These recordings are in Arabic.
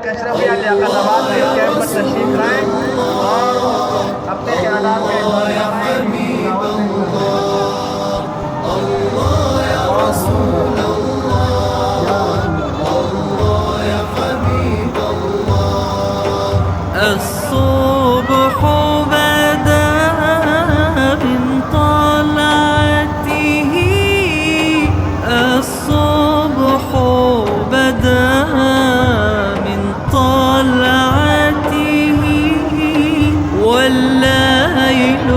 कशरफिया लियाकताबाद में इस कैंप पर तशरीफ लाएँ और अपने ख्यालात का इज़हार الصبح بدا من طلعته الصبح بدا من طلعته والليل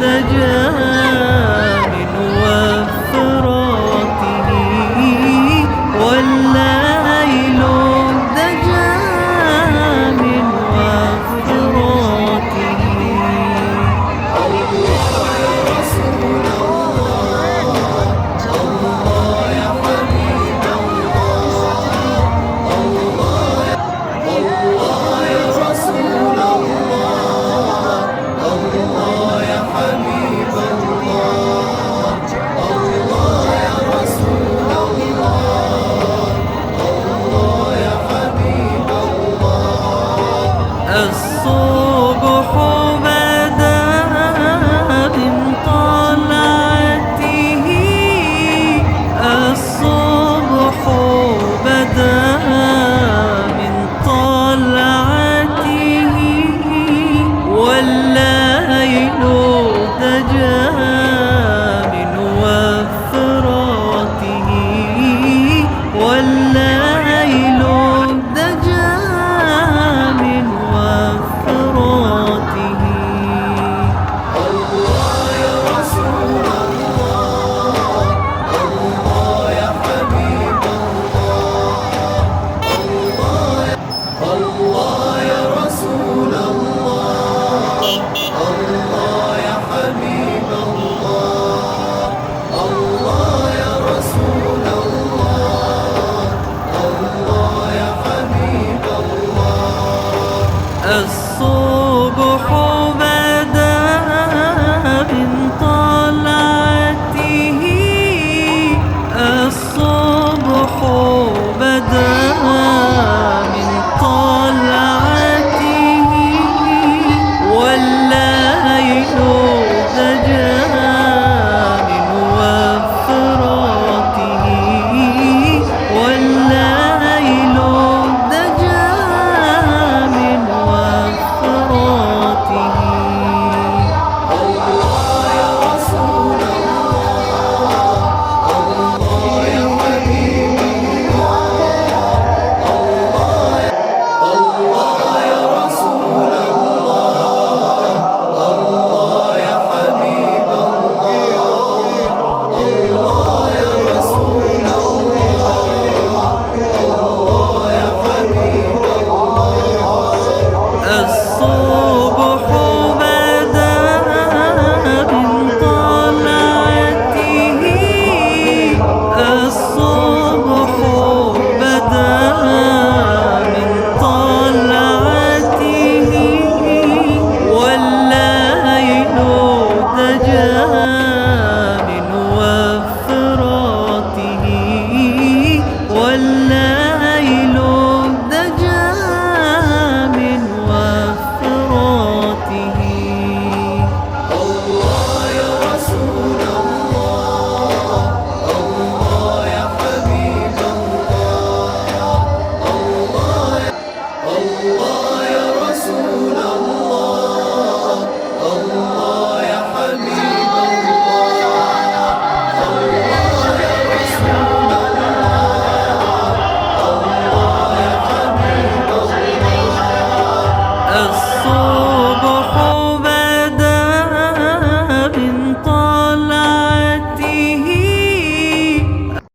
دجى من وفراته والليل دجى من وفراته الله يا رسول الله الله يا حبيب الله الله يا رسول الله الله يا حبيب الله الله يا رسول الله الله يا حبيب الله الصبح بدا من طلعته الصبح بدا من طلعته والليل دجى من وفراته والليل دجى من وفراته الله يا رسول الله الله يا حبيب الله الله يا رسول الله الله يا حبيب الله الله يا رسول الله الله يا حبيب الله